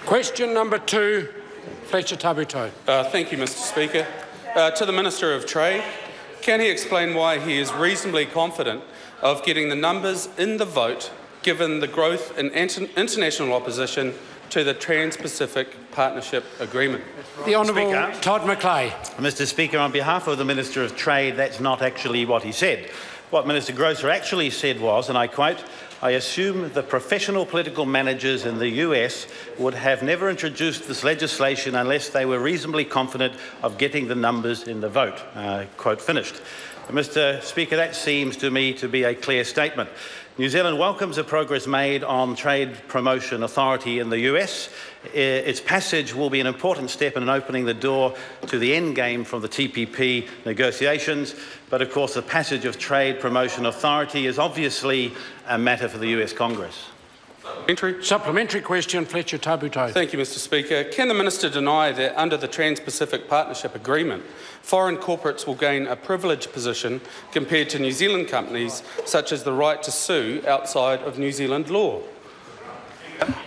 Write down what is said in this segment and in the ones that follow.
Question number 2, Fletcher Tabuteau. Thank you, Mr Speaker. To the Minister of Trade, can he explain why he is reasonably confident of getting the numbers in the vote given the growth in international opposition to the Trans-Pacific Partnership Agreement? The Honourable Todd McLeay. Mr Speaker, on behalf of the Minister of Trade, that's not actually what he said. What Minister Grosser actually said was, and I quote, "I assume the professional political managers in the US would have never introduced this legislation unless they were reasonably confident of getting the numbers in the vote." Quote finished. Mr Speaker, that seems to me to be a clear statement. New Zealand welcomes the progress made on Trade Promotion Authority in the US. Its passage will be an important step in opening the door to the endgame from the TPP negotiations. But of course, the passage of Trade Promotion Authority is obviously a matter for the US Congress. Supplementary question, Fletcher Tabuteau. Thank you, Mr Speaker. Can the Minister deny that under the Trans-Pacific Partnership Agreement, foreign corporates will gain a privileged position compared to New Zealand companies, such as the right to sue outside of New Zealand law?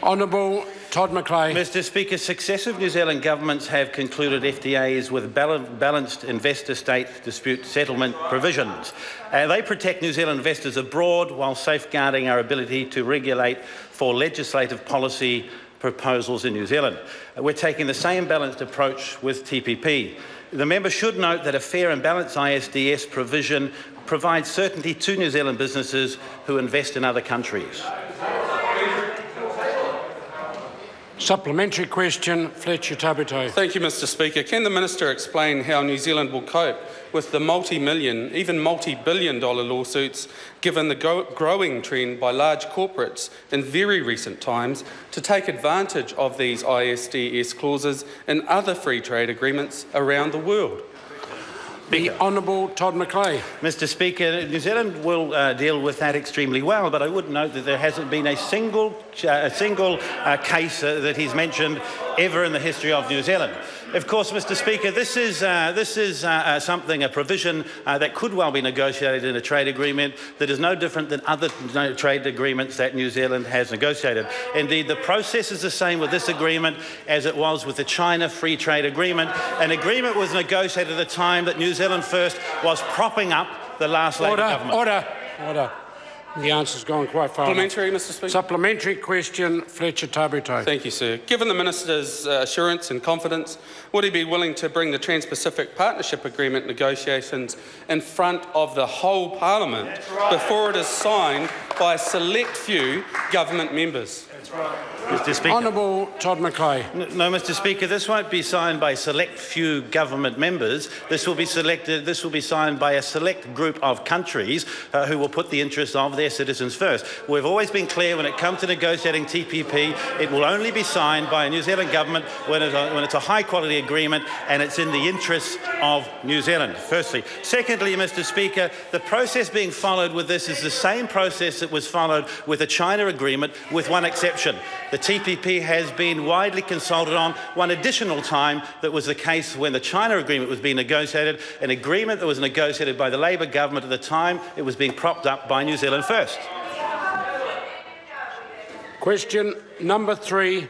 Honourable Todd McLeay. Mr Speaker, successive New Zealand governments have concluded FTAs with balanced investor-state dispute settlement provisions. They protect New Zealand investors abroad while safeguarding our ability to regulate for legislative policy proposals in New Zealand. We're taking the same balanced approach with TPP. The member should note that a fair and balanced ISDS provision provides certainty to New Zealand businesses who invest in other countries. Supplementary question, Fletcher Tabuteau. Thank you, Mr Speaker. Can the Minister explain how New Zealand will cope with the multi-million, even multi-billion-dollar lawsuits, given the growing trend by large corporates in very recent times to take advantage of these ISDS clauses in other free trade agreements around the world? The Honourable Todd McLeay. Mr Speaker, New Zealand will deal with that extremely well, but I would note that there hasn't been a single case that he's mentioned ever in the history of New Zealand. Of course, Mr Speaker, this is a provision that could well be negotiated in a trade agreement that is no different than other trade agreements that New Zealand has negotiated. Indeed, the process is the same with this agreement as it was with the China Free Trade Agreement. An agreement was negotiated at the time that New Zealand First was propping up the last Labour government. Order. The answer's gone quite far. Supplementary, Mr Speaker. Supplementary question, Fletcher Tabuteau. Thank you, sir. Given the Minister's assurance and confidence, would he be willing to bring the Trans-Pacific Partnership Agreement negotiations in front of the whole Parliament before it is signed by a select few government members? That's right. Mr Speaker. Honourable Todd McLeay. No, Mr Speaker, this won't be signed by select few government members. This will be signed by a select group of countries who will put the interests of their citizens first. We've always been clear when it comes to negotiating TPP, it will only be signed by a New Zealand government when it's a high-quality agreement and it's in the interests of New Zealand, firstly. Secondly, Mr Speaker, the process being followed with this is the same process that was followed with the China agreement, with one exception. The TPP has been widely consulted on one additional time that was the case when the China agreement was being negotiated, an agreement that was negotiated by the Labour government at the time it was being propped up by New Zealand First. Question number 3,